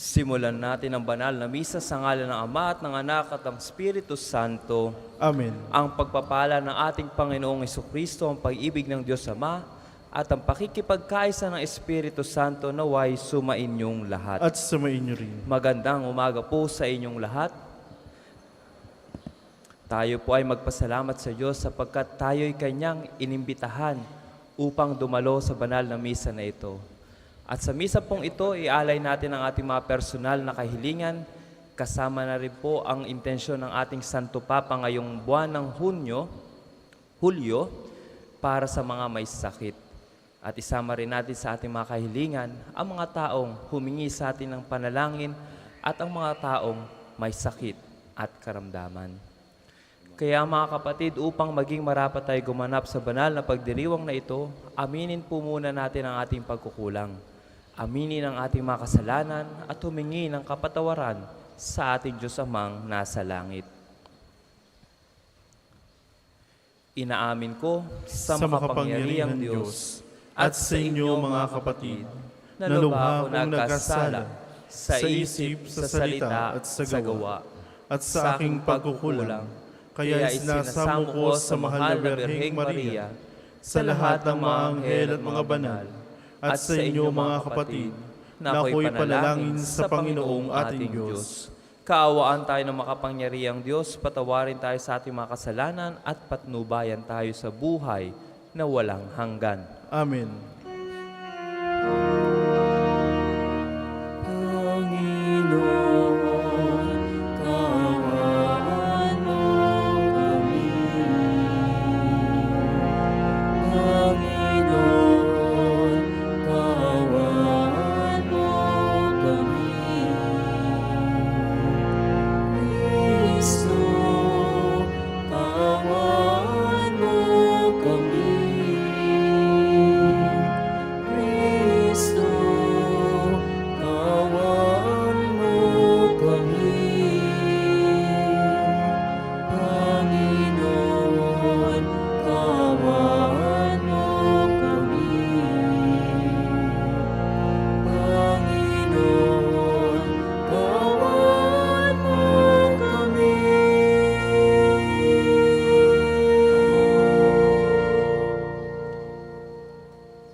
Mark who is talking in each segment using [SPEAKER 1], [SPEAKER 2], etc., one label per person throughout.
[SPEAKER 1] Simulan natin ang banal na misa sa ngalan ng Ama at ng Anak at ng Espiritu Santo.
[SPEAKER 2] Amen.
[SPEAKER 1] Ang pagpapala ng ating Panginoong Jesucristo, ang pag-ibig ng Diyos Ama, at ang pakikipagkaisa ng Espiritu Santo naway sumainyong lahat.
[SPEAKER 2] At sumain niyo rin.
[SPEAKER 1] Magandang umaga po sa inyong lahat. Tayo po ay magpasalamat sa Diyos sapagkat tayo'y Kanyang inimbitahan upang dumalo sa banal na misa na ito. At sa misa pong ito, ialay natin ang ating mga personal na kahilingan, kasama na rin po ang intensyon ng ating Santo Papa ngayong buwan ng Hulyo, para sa mga may sakit. At isama rin natin sa ating mga kahilingan ang mga taong humingi sa atin ng panalangin at ang mga taong may sakit at karamdaman. Kaya mga kapatid, upang maging marapat tayo gumanap sa banal na pagdiriwang na ito, aminin po muna natin ang ating pagkukulang. Aminin ang ating mga kasalanan at humingi ng kapatawaran sa ating Diyos Amang nasa langit. Inaamin ko sa makapangyarihang Diyos at sa inyo mga kapatid, na lubha akong nagkasala sa isip, sa salita at sa gawa, at sa aking pagkukulang. Kaya isinasamo ko sa mahal na Birheng Maria, sa lahat ng mga anghel at mga banal, at sa inyo mga kapatid, na ako'y panalangin sa Panginoong ating Diyos. Kaawaan tayo ng makapangyarihang Diyos, patawarin tayo sa ating mga kasalanan at patnubayan tayo sa buhay na walang hanggan.
[SPEAKER 2] Amen.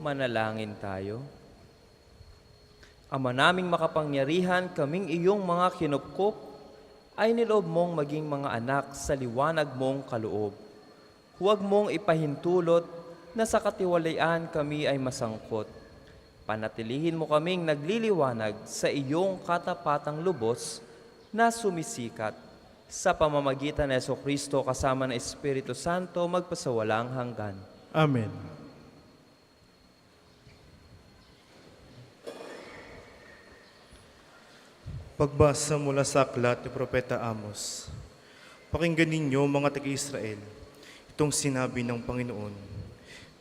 [SPEAKER 1] Manalangin tayo. Ama naming makapangyarihan, kaming iyong mga kinupkop ay niloob mong maging mga anak sa liwanag mong kaloob. Huwag mong ipahintulot na sa katiwalian kami ay masangkot. Panatilihin mo kaming nagliliwanag sa iyong katapatang lubos na sumisikat sa pamamagitan ng Jesucristo kasama ng Espiritu Santo magpasawalang hanggan.
[SPEAKER 2] Amen. Pagbasa mula sa aklat ni Propeta Amos. Pakinggan ninyo mga taga-Israel, itong sinabi ng Panginoon.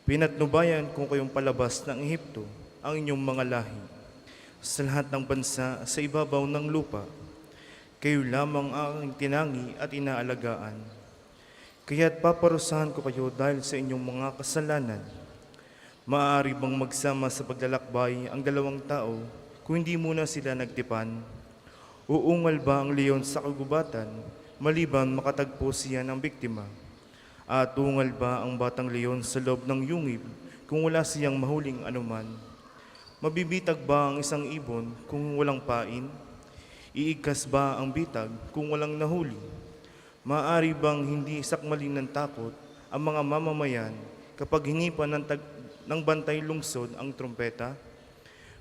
[SPEAKER 2] Pinatnubayan kung kayong palabas ng Ehipto ang inyong mga lahi. Sa lahat ng bansa sa ibabaw ng lupa, kayo lamang ang tinangi at inaalagaan. Kaya't paparusahan ko kayo dahil sa inyong mga kasalanan. Maaari bang magsama sa paglalakbay ang dalawang tao kung hindi muna sila nagtipan? Uungal ba ang leon sa kagubatan, maliban makatagpo siya ng biktima? At uungal ba ang batang leon sa loob ng yungib kung wala siyang mahuling anuman? Mabibitag ba ang isang ibon kung walang pain? Iigkas ba ang bitag kung walang nahuli? Maaari bang hindi sakmalin ng takot ang mga mamamayan kapag hinipan ng bantay lungsod ang trumpeta?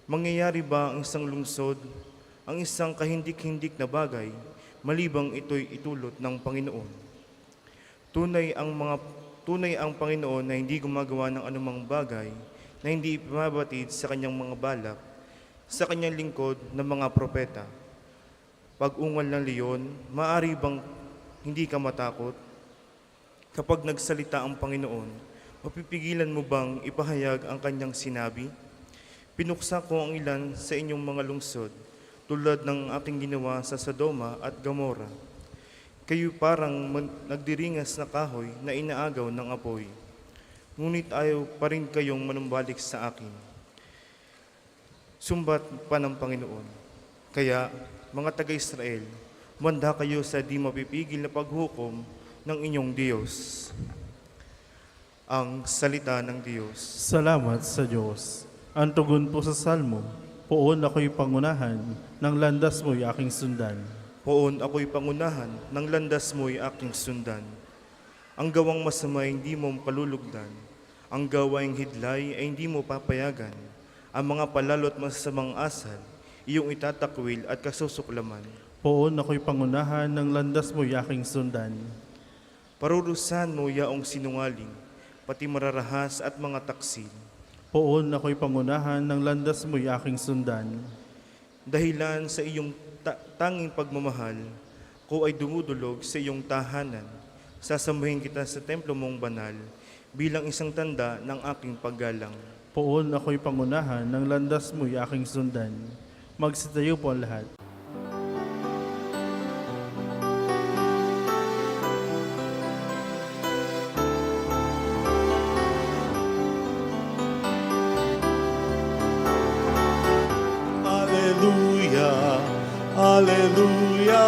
[SPEAKER 2] Mangyayari ba ang isang lungsod ang isang kahindik-hindik na bagay, malibang ito'y itulot ng Panginoon? Tunay ang Panginoon na hindi gumagawa ng anumang bagay na hindi ipabatid sa kanyang mga balak, sa kanyang lingkod na mga propeta. Pag-ungal ng leon, maaari bang hindi ka matakot? Kapag nagsalita ang Panginoon, mapipigilan mo bang ipahayag ang kanyang sinabi? Pinuksa ko ang ilan sa inyong mga lungsod, tulad ng aking ginawa sa Sodoma at Gomora. Kayo parang nagdiringas na kahoy na inaagaw ng apoy. Ngunit ayaw pa rin kayong manumbalik sa akin. Sumbat pa ng Panginoon. Kaya, mga taga-Israel, manda kayo sa di mapipigil na paghukom ng inyong Diyos. Ang salita ng Diyos.
[SPEAKER 3] Salamat sa Diyos. Ang tugon po sa salmo, poon ako'y pangunahan, ng landas mo'y aking sundan.
[SPEAKER 2] Poon ako'y pangunahan, ng landas mo'y aking sundan. Ang gawang masama ay hindi mo kalulugdan. Ang gawaing hidlay ay hindi mo papayagan. Ang mga palalot masasamang asal, iyong itatakwil at kasusuklaman.
[SPEAKER 3] Poon ako'y pangunahan, ng landas mo'y aking sundan.
[SPEAKER 2] Parurusan mo yaong sinungaling, pati mararahas at mga taksil.
[SPEAKER 3] Poon ako'y pangunahan, ng landas mo'y aking sundan.
[SPEAKER 2] Dahilan sa iyong tanging pagmamahal, ko ay dumudulog sa iyong tahanan. Sasambahin kita sa templo mong banal, bilang isang tanda ng aking paggalang.
[SPEAKER 3] Poon ako'y pangunahan, ng landas mo'y aking sundan. Magsitayo po ang lahat.
[SPEAKER 4] Aleluya, aleluya,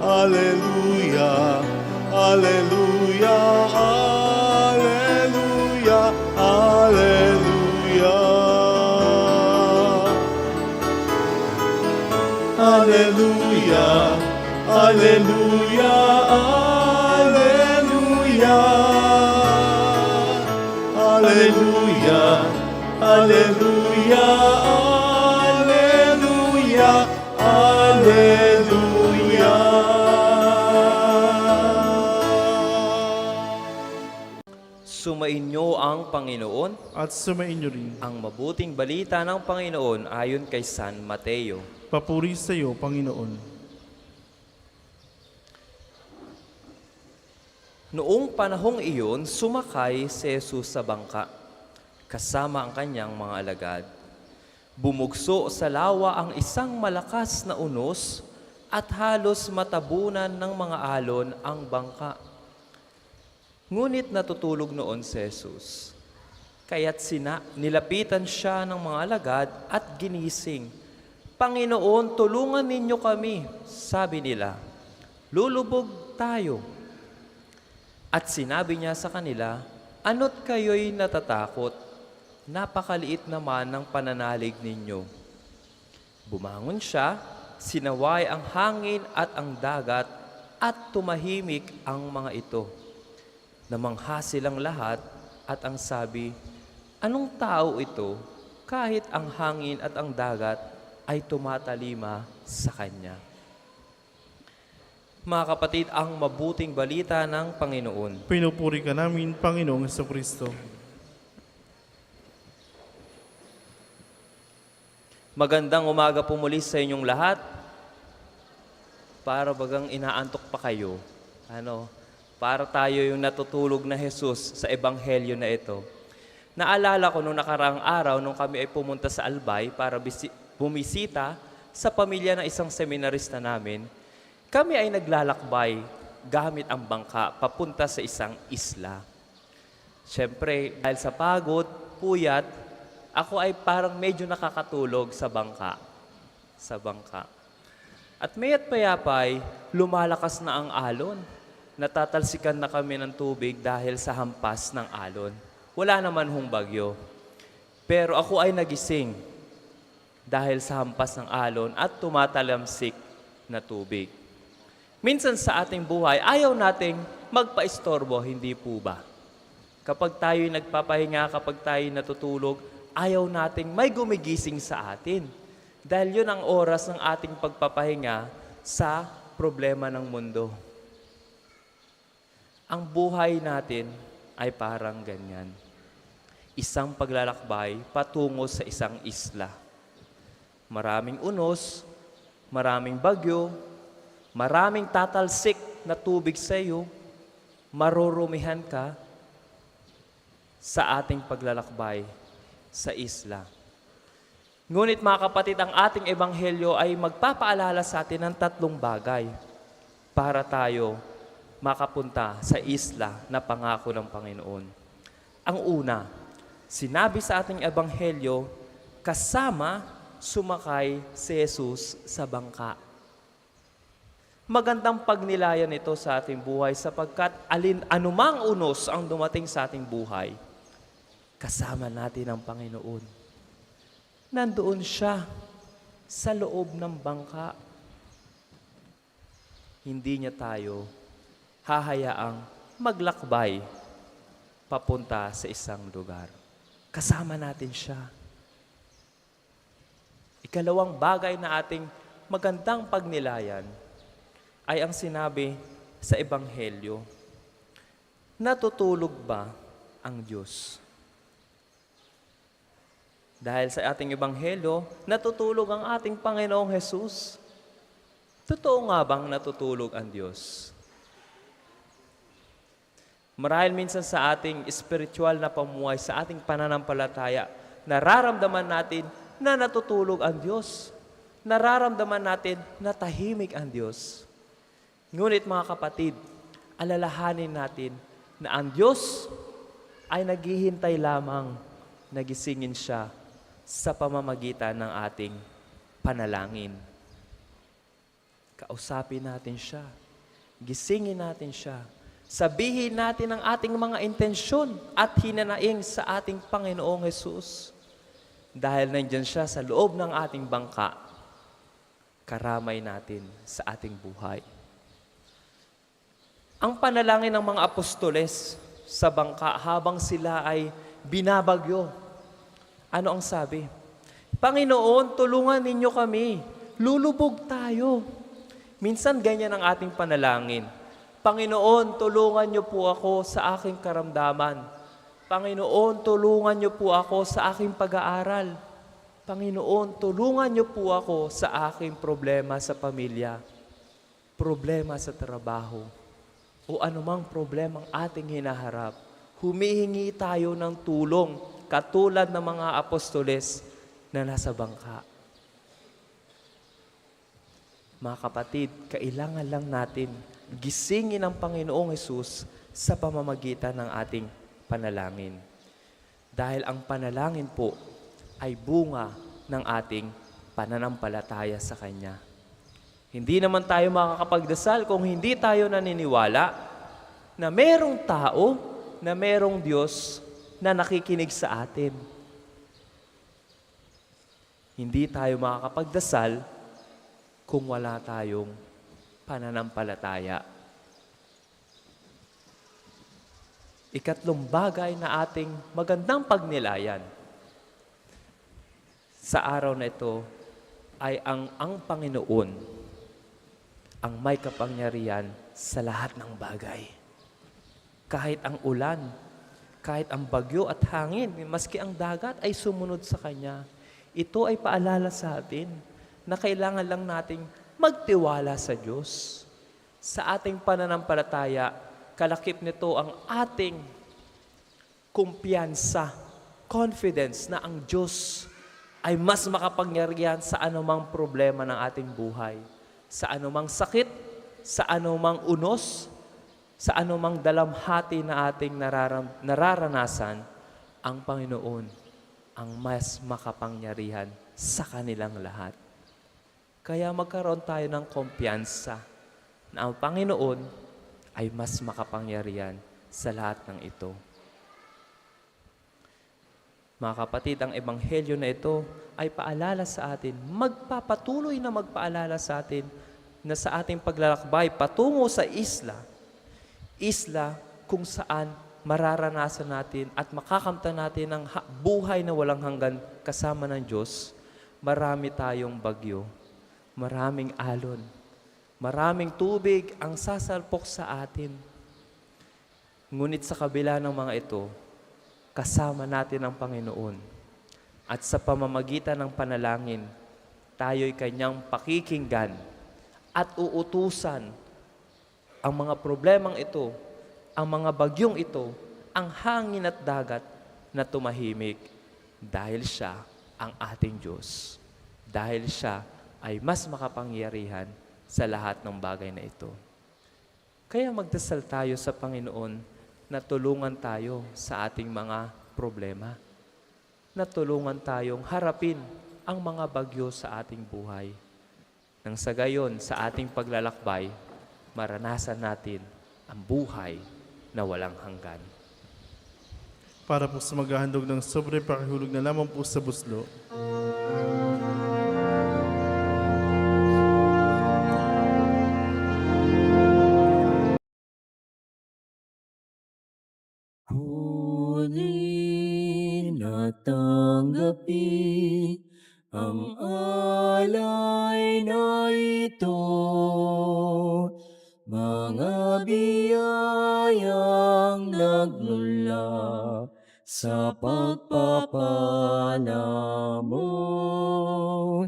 [SPEAKER 4] aleluya, aleluya, aleluya, aleluya, aleluya. Aleluya, aleluya, aleluya. Aleluya, aleluya, aleluya, aleluya.
[SPEAKER 1] Sumainyo ang Panginoon.
[SPEAKER 3] At sumainyo rin.
[SPEAKER 1] Ang mabuting balita ng Panginoon ayon kay San Mateo.
[SPEAKER 3] Papuri sa iyo, Panginoon.
[SPEAKER 1] Noong panahong iyon, sumakay si Jesus sa bangka, kasama ang kanyang mga alagad. Bumugso sa lawa ang isang malakas na unos at halos matabunan ng mga alon ang bangka. Ngunit natutulog noon si Jesus. Kaya't nilapitan siya ng mga alagad at ginising. Panginoon, tulungan ninyo kami, sabi nila. Lulubog tayo. At sinabi niya sa kanila, ano't kayo'y natatakot? Napakaliit naman ng pananalig ninyo. Bumangon siya, sinaway ang hangin at ang dagat, at tumahimik ang mga ito. Namangha silang lahat at ang sabi, anong tao ito kahit ang hangin at ang dagat ay tumatalima sa kanya? Mga kapatid, ang mabuting balita ng Panginoon.
[SPEAKER 3] Pinupuri ka namin, Panginoong Jesucristo.
[SPEAKER 1] Magandang umaga po muli sa inyong lahat. Para bagang inaantok pa kayo. Para tayo yung natutulog na Jesus sa ebanghelyo na ito. Naalala ko nung nakaraang araw nung kami ay pumunta sa Albay para bumisita sa pamilya ng isang seminarista namin. Kami ay naglalakbay gamit ang bangka papunta sa isang isla. Siyempre, dahil sa pagod, puyat, ako ay parang medyo nakakatulog sa bangka. At maya't payapay, lumalakas na ang alon. Natatalsikan na kami ng tubig dahil sa hampas ng alon. Wala naman hong bagyo. Pero ako ay nagising dahil sa hampas ng alon at tumatalamsik na tubig. Minsan sa ating buhay, ayaw nating magpa-istorbo, hindi po ba? Kapag tayo'y nagpapahinga, kapag tayo'y natutulog, ayaw nating may gumigising sa atin. Dahil yun ang oras ng ating pagpapahinga sa problema ng mundo. Ang buhay natin ay parang ganyan. Isang paglalakbay patungo sa isang isla. Maraming unos, maraming bagyo, maraming tatalsik na tubig sa iyo, marurumihan ka sa ating paglalakbay sa isla. Ngunit mga kapatid, ang ating ebanghelyo ay magpapaalala sa atin ng tatlong bagay para tayo makapunta sa isla na pangako ng Panginoon. Ang una, Sinabi sa ating ebanghelyo, kasama sumakay si Jesus sa bangka. Magandang pagnilayan ito sa ating buhay sapagkat anumang unos ang dumating sa ating buhay, kasama natin ang Panginoon. Nandoon siya sa loob ng bangka. Hindi niya tayo hahayaang maglakbay papunta sa isang lugar. Kasama natin siya. Ikalawang bagay na ating magandang pagnilayan ay ang sinabi sa Ebanghelyo, natutulog ba ang Diyos? Dahil sa ating Ebanghelyo, natutulog ang ating Panginoong Hesus. Totoo nga bang natutulog ang Diyos? Marahil minsan sa ating spiritual na pamuhay, sa ating pananampalataya, nararamdaman natin na natutulog ang Diyos. Nararamdaman natin na tahimik ang Diyos. Ngunit mga kapatid, alalahanin natin na ang Diyos ay naghihintay lamang nagisingin siya sa pamamagitan ng ating panalangin. Kausapin natin siya. Gisingin natin siya. Sabihin natin ang ating mga intensyon at hinanaing sa ating Panginoong Hesus. Dahil nandyan siya sa loob ng ating bangka, karamay natin sa ating buhay. Ang panalangin ng mga apostoles sa bangka habang sila ay binabagyo. Ano ang sabi? Panginoon, tulungan ninyo kami. Lulubog tayo. Minsan ganyan ang ating panalangin. Panginoon, tulungan niyo po ako sa aking karamdaman. Panginoon, tulungan niyo po ako sa aking pag-aaral. Panginoon, tulungan niyo po ako sa aking problema sa pamilya, problema sa trabaho, o anumang problemang ating hinaharap. Humihingi tayo ng tulong katulad ng mga apostoles na nasa bangka. Mga kapatid, kailangan lang natin gisingin ang Panginoong Hesus sa pamamagitan ng ating panalangin. Dahil ang panalangin po ay bunga ng ating pananampalataya sa Kanya. Hindi naman tayo makakapagdasal kung hindi tayo naniniwala na merong tao, na merong Diyos na nakikinig sa atin. Hindi tayo makakapagdasal kung wala tayong pananampalataya. Ikatlong bagay na ating magandang pagnilayan sa araw na ito ay ang Panginoon ang may kapangyarihan sa lahat ng bagay. Kahit ang ulan, kahit ang bagyo at hangin, maski ang dagat ay sumunod sa Kanya. Ito ay paalala sa atin na kailangan lang nating magtiwala sa Diyos. Sa ating pananampalataya, kalakip nito ang ating kumpiyansa, confidence na ang Diyos ay mas makapangyarihan sa anumang problema ng ating buhay. Sa anumang sakit, sa anumang unos, sa anumang dalamhati na ating nararanasan, ang Panginoon ang mas makapangyarihan sa kanilang lahat. Kaya magkaroon tayo ng kumpiyansa na ang Panginoon ay mas makapangyarihan sa lahat ng ito. Mga kapatid, ang ebanghelyo na ito ay paalala sa atin, magpapatuloy na magpaalala sa atin na sa ating paglalakbay patungo sa isla kung saan mararanasan natin at makakamtan natin ang buhay na walang hanggan kasama ng Diyos. Marami tayong bagyo, maraming alon, maraming tubig ang sasalpok sa atin. Ngunit sa kabila ng mga ito, kasama natin ang Panginoon. At sa pamamagitan ng panalangin, tayo'y Kanyang pakikinggan at uutusan ang mga problemang ito, ang mga bagyong ito, ang hangin at dagat na tumahimik dahil Siya ang ating Diyos. Dahil Siya ay mas makapangyarihan sa lahat ng bagay na ito. Kaya magdasal tayo sa Panginoon na tulungan tayo sa ating mga problema. na tulungan tayong harapin ang mga bagyo sa ating buhay. Nang sa gayon, sa ating paglalakbay, maranasan natin ang buhay na walang hanggan.
[SPEAKER 3] Para po sa maghahandog ng sobre, pakihulog na lamang po sa buslo.
[SPEAKER 5] Huli na tanggapin ang alay na ito, mga biyayang nagmula sa pagpapala mo.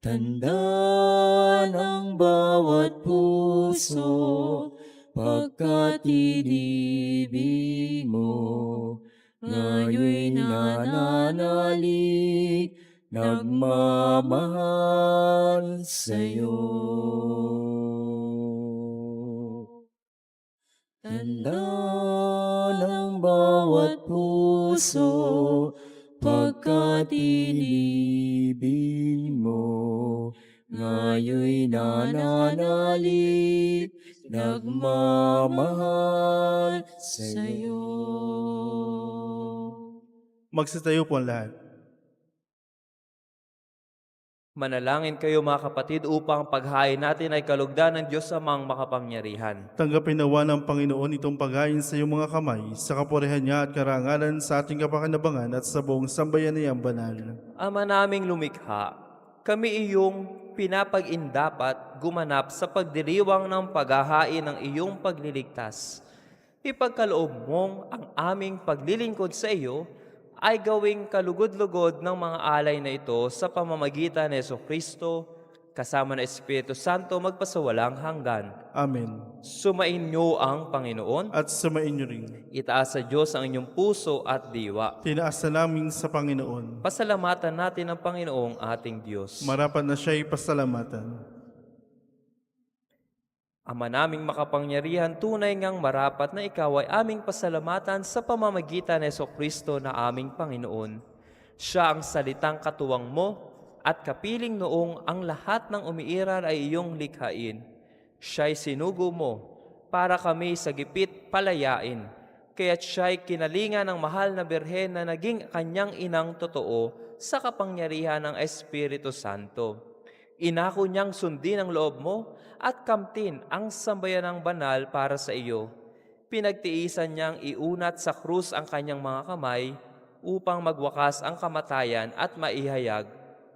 [SPEAKER 5] Tanda ng bawat puso pagkat inibig mo, ngayon nananalig, nagmamahal sa'yo. Tanda ng bawat puso pagkat inibig mo, ngayon nananalig, nagmamahal sa'yo.
[SPEAKER 3] Magsitayo po ang lahat.
[SPEAKER 1] Manalangin kayo mga kapatid upang paghain natin ay kalugdan ng Diyos Amang makapangyarihan.
[SPEAKER 3] Tanggapin nawa ng Panginoon itong paghain sa iyong mga kamay, sa kapurihan niya at karangalan sa ating kapakinabangan at sa buong sambayaniyang banal.
[SPEAKER 1] Ama naming lumikha, kami iyong pinapag-indapat gumanap sa pagdiriwang ng paghahain ng iyong pagliligtas. Ipagkaloob mong ang aming paglilingkod sa iyo ay gawing kalugod-lugod ng mga alay na ito sa pamamagitan ni Jesucristo, kasama ng Espiritu Santo magpasawalang hanggan.
[SPEAKER 3] Amen.
[SPEAKER 1] Sumain niyo ang Panginoon,
[SPEAKER 3] At sumain niyo rin.
[SPEAKER 1] itaas sa Diyos ang inyong puso at diwa.
[SPEAKER 3] Tinaas na namin sa Panginoon.
[SPEAKER 1] Pasalamatan natin ang Panginoong ating Diyos.
[SPEAKER 3] Marapat na siya'y pasalamatan.
[SPEAKER 1] Ama naming makapangyarihan, tunay ngang marapat na ikaw ay aming pasalamatan sa pamamagitan ni Jesucristo na aming Panginoon. Siya ang salitang katuwang mo at kapiling noong ang lahat ng umiiral ay iyong likhain. Siya'y sinugo mo para kami sa gipit palayain. Kaya't siya'y kinalingan ng mahal na birhen na naging kanyang inang totoo sa kapangyarihan ng Espiritu Santo. Inako niyang sundin ang loob mo at kamtin ang sambayanang banal para sa iyo. Pinagtiisan niyang iunat sa krus ang kanyang mga kamay upang magwakas ang kamatayan at maihayag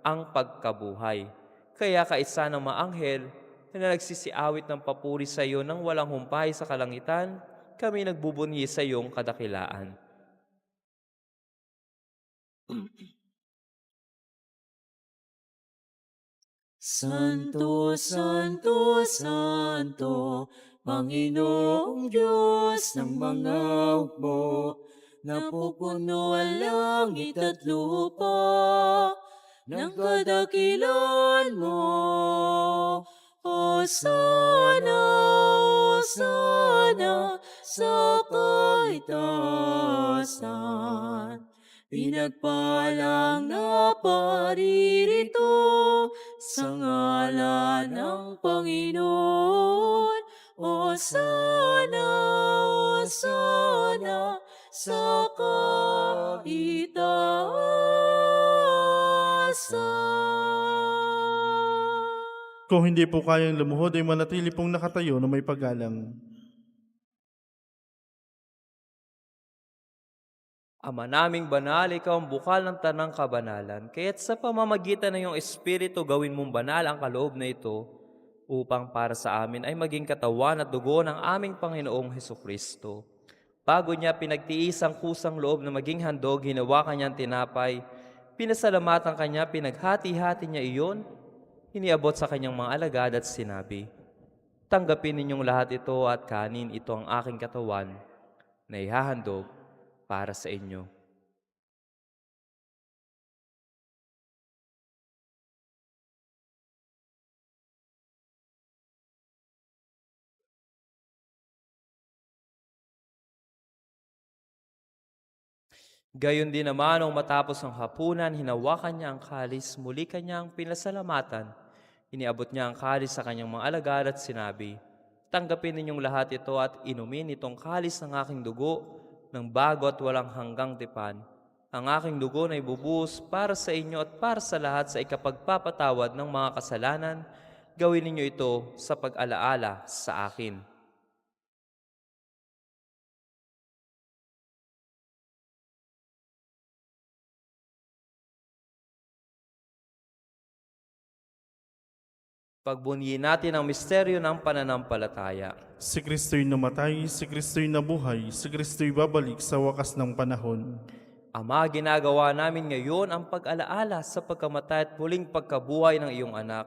[SPEAKER 1] ang pagkabuhay. Kaya kaisa ng mga anghel na nagsisiawit ng papuri sa iyo nang walang humpay sa kalangitan, kami nagbubunyi sa iyong kadakilaan.
[SPEAKER 5] Santo, Santo, Santo, Panginoong Diyos ng mga hukbo, napupuno ang langit at lupa ng kadakilan mo. Hosana, Hosana sa kaitaasan. Pinagpalang na paririto sa ngalan ng Panginoon. Hosana, Hosana sa kaitaasan.
[SPEAKER 3] Kung hindi po kayang lumuhod, ay manatili pong nakatayo na may paggalang.
[SPEAKER 1] Ama naming banal, ikaw ang bukal ng tanang kabanalan, kaya't sa pamamagitan ng iyong Espiritu gawin mong banal ang kaloob na ito, upang para sa amin ay maging katawan at dugo ng aming Panginoong Hesukristo. Bago niya pinagtiis ang kusang loob na maging handog, hinawa kanyang tinapay, pinasalamatan kanya, pinaghati-hati niya iyon, iniabot sa kanyang mga alagad at sinabi, "Tanggapin ninyong lahat ito at kanin, ito ang aking katawan na ihahandog para sa inyo." Gayon din naman nung matapos ang hapunan, hinawakan niya ang kalis, muli kanyang pinasalamatan. Iniabot niya ang kalis sa kanyang mga alagad at sinabi, "Tanggapin ninyong lahat ito at inumin itong kalis ng aking dugo ng bago at walang hanggang tipan. Ang aking dugo na ibubuhos para sa inyo at para sa lahat sa ikapagpapatawad ng mga kasalanan. Gawin ninyo ito sa pag-alaala sa akin." Pagbunyiin natin ang misteryo ng pananampalataya.
[SPEAKER 3] Si Kristo'y namatay, si Kristo'y nabuhay, si Kristo'y babalik sa wakas ng panahon.
[SPEAKER 1] Ama, ginagawa namin ngayon ang pag-alaala sa pagkamatay at muling pagkabuhay ng iyong anak.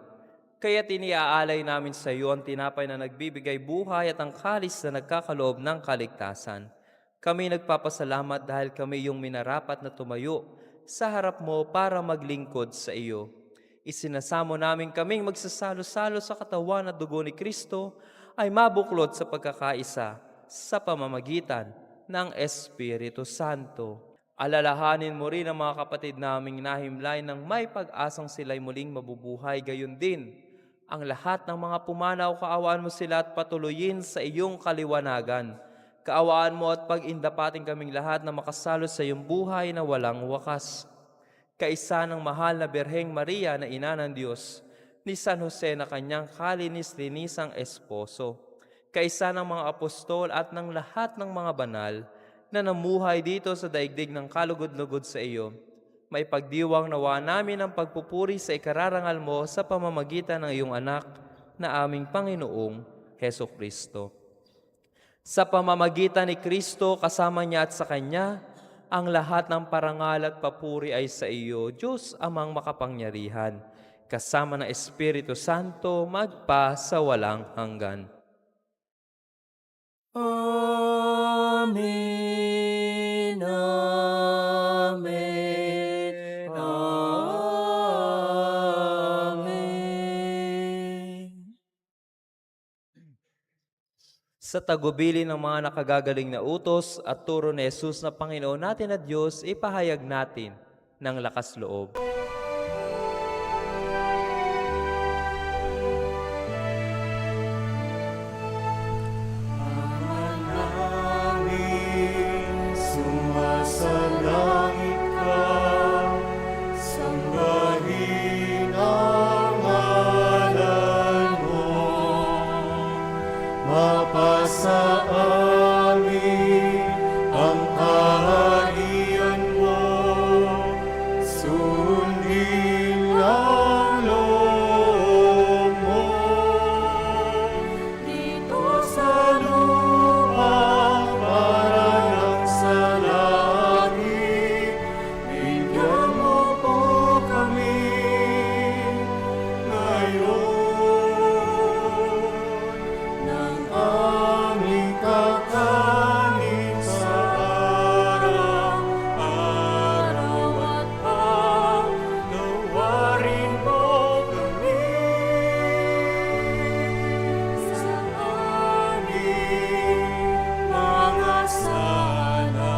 [SPEAKER 1] Kaya tiniaalay namin sa iyo ang tinapay na nagbibigay buhay at ang kalis na nagkakaloob ng kaligtasan. Kami nagpapasalamat dahil kami iyong minarapat na tumayo sa harap mo para maglingkod sa iyo. Isinasamo namin kaming magsasalo-salo sa katawan at dugo ni Kristo ay mabuklod sa pagkakaisa sa pamamagitan ng Espiritu Santo. Alalahanin mo rin ang mga kapatid naming nahimlay ng may pag-asang sila'y muling mabubuhay, gayon din ang lahat ng mga pumanaw. Kaawaan mo sila at patuloyin sa iyong kaliwanagan. Kaawaan mo at pag-indapating kaming lahat na makasalo sa iyong buhay na walang wakas. Kaisa ng mahal na Birheng Maria na ina ng Diyos, ni San Jose na kanyang kalinis-linisang esposo, kaisa ng mga apostol at ng lahat ng mga banal na namuhay dito sa daigdig ng kalugod-lugod sa iyo, may pagdiwang nawa namin ang pagpupuri sa ikararangal mo sa pamamagitan ng iyong anak na aming Panginoong Heso Kristo. Sa pamamagitan ni Kristo, kasama niya at sa Kanya, ang lahat ng parangal at papuri ay sa iyo, Diyos Amang makapangyarihan, kasama ng Espiritu Santo, magpa sa walang hanggan.
[SPEAKER 5] Amen. Amen. Amen.
[SPEAKER 1] Sa tagubili ng mga nakagagaling na utos at turo ni Jesus na Panginoon natin at Diyos, ipahayag natin ng lakas loob.
[SPEAKER 4] Amin. Sumasalangit ka, sambahin ang ngalan mo. Mapasa amin ang kaharian mo, sundin ang loob mo. Dito sa lupa para ng sa langit, bigyan mo po kami ngayon ng aming kakanin sa araw-araw at pagnawarin mo kami sa aming mga sala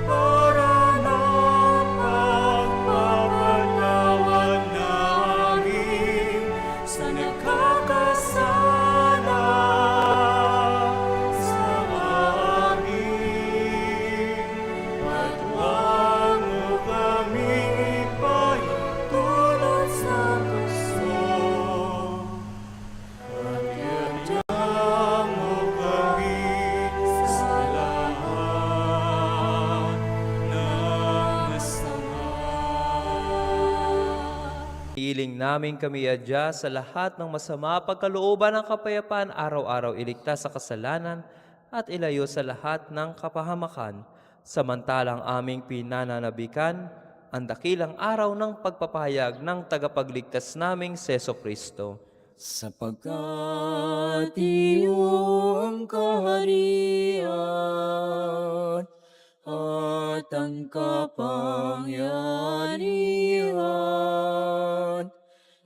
[SPEAKER 4] para ng pagpapatawad namin sa nagkakasala sa amin. At huwag mo kaming ipahintulot sa tukso, at iadya mo kami sa lahat ng masama.
[SPEAKER 1] Iiling namin kami adya sa lahat ng masama, pagkalooban ng kapayapaan, araw-araw iligtas sa kasalanan at ilayo sa lahat ng kapahamakan, samantalang aming pinananabikan ang dakilang araw ng pagpapahayag ng tagapagligtas naming Seso Kristo.
[SPEAKER 5] Sapagkat iyong kaharian at ang kapangyarihan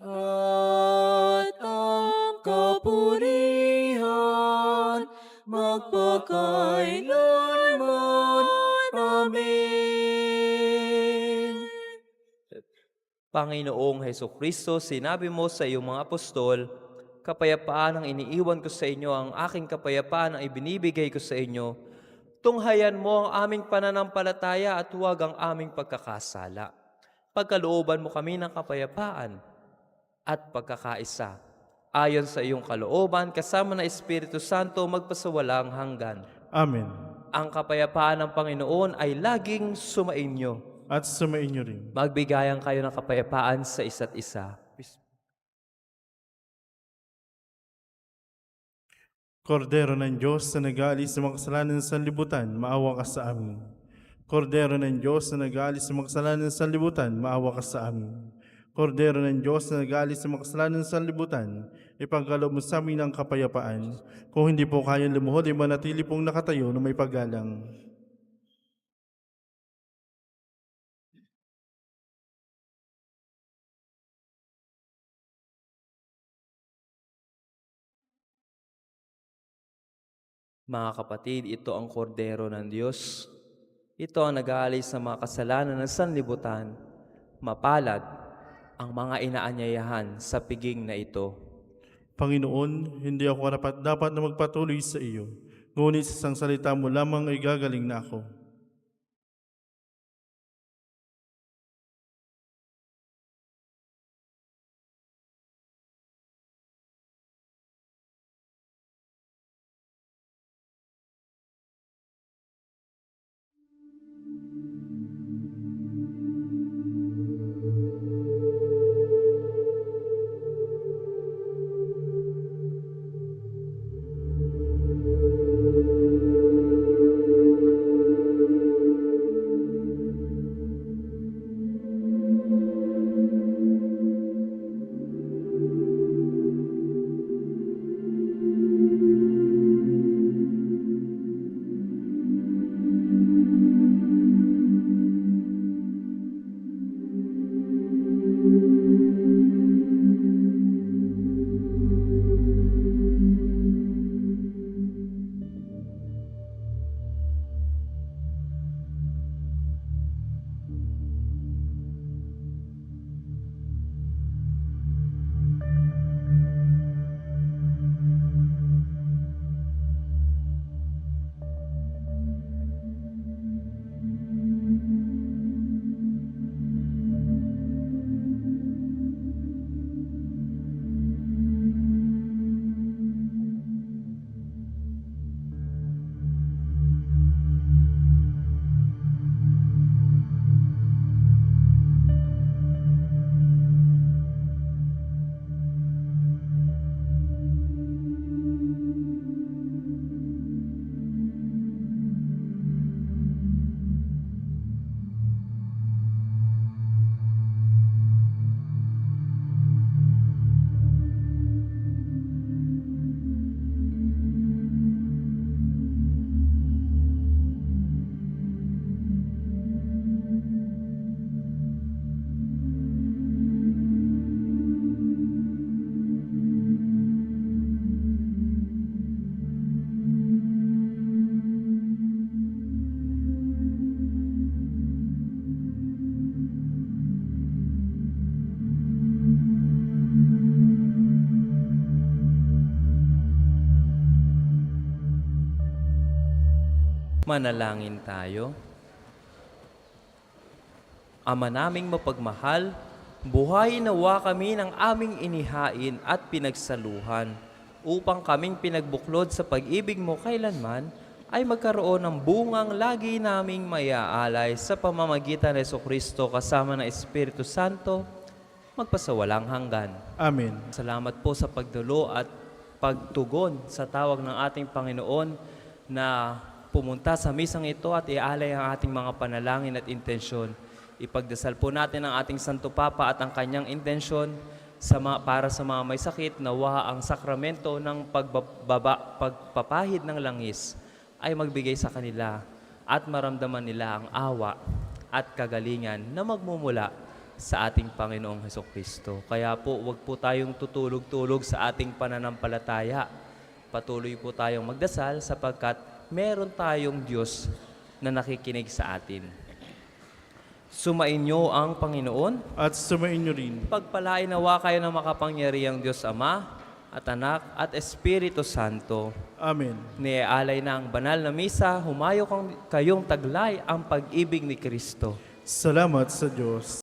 [SPEAKER 5] at ang kapurihan magpakailanman. Amen.
[SPEAKER 1] Panginoong Heso Kristo, sinabi mo sa iyong mga apostol, kapayapaan ang iniiwan ko sa inyo, ang aking kapayapaan ang ibinibigay ko sa inyo. Tunghayan mo ang aming pananampalataya at huwag ang aming pagkakasala. Pagkalooban mo kami ng kapayapaan at pagkakaisa. Ayon sa iyong kalooban, kasama ng Espiritu Santo, magpasawalang hanggan.
[SPEAKER 3] Amen.
[SPEAKER 1] Ang kapayapaan ng Panginoon ay laging sumainyo.
[SPEAKER 3] At sumainyo rin.
[SPEAKER 1] Magbigayan kayo ng kapayapaan sa isa't isa.
[SPEAKER 3] Kordero ng Diyos na nag-aalis sa mga kasalanan ng sanlibutan, maawa ka sa amin. Kordero ng Diyos na nag-aalis sa mga kasalanan ng sanlibutan, maawa ka sa amin. Kordero ng Diyos na nag-aalis sa mga kasalanan ng sanlibutan, ipagkaloob mo sa amin ang kapayapaan. Kung hindi po kayang lumuhod, ay manatili pong nakatayo na may paggalang.
[SPEAKER 1] Mga kapatid, ito ang kordero ng Diyos. Ito ang nag-aalis sa mga kasalanan ng sanlibutan. Mapalad ang mga inaanyayahan sa piging na ito.
[SPEAKER 3] Panginoon, hindi ako karapat-dapat na magpatuloy sa iyo, ngunit sa isang salita mo lamang ay gagaling na ako.
[SPEAKER 1] Manalangin tayo. Ama naming mapagmahal, buhayin nawa kami ng aming inihain at pinagsaluhan upang kaming pinagbuklod sa pag-ibig mo kailanman ay magkaroon ng bungang lagi naming maiaalay sa pamamagitan ni Jesucristo kasama ng Espiritu Santo, magpasawalang hanggan.
[SPEAKER 3] Amen.
[SPEAKER 1] Salamat po sa pagdulo at pagtugon sa tawag ng ating Panginoon na pumunta sa misang ito at ialay ang ating mga panalangin at intensyon. Ipagdasal po natin ang ating Santo Papa at ang kanyang intensyon para sa mga may sakit, nawa ang sakramento ng pagpapahid ng langis ay magbigay sa kanila at maramdaman nila ang awa at kagalingan na magmumula sa ating Panginoong Hesukristo. Kaya po, huwag po tayong tutulog-tulog sa ating pananampalataya. Patuloy po tayong magdasal sapagkat meron tayong Diyos na nakikinig sa atin. Sumainyo ang Panginoon.
[SPEAKER 3] At sumainyo rin.
[SPEAKER 1] Pagpalain nawa kayo ng makapangyarihang Diyos Ama at Anak at Espiritu Santo.
[SPEAKER 3] Amen.
[SPEAKER 1] Nialay na ang banal na misa, humayo kayong taglay ang pag-ibig ni Kristo.
[SPEAKER 3] Salamat sa Diyos.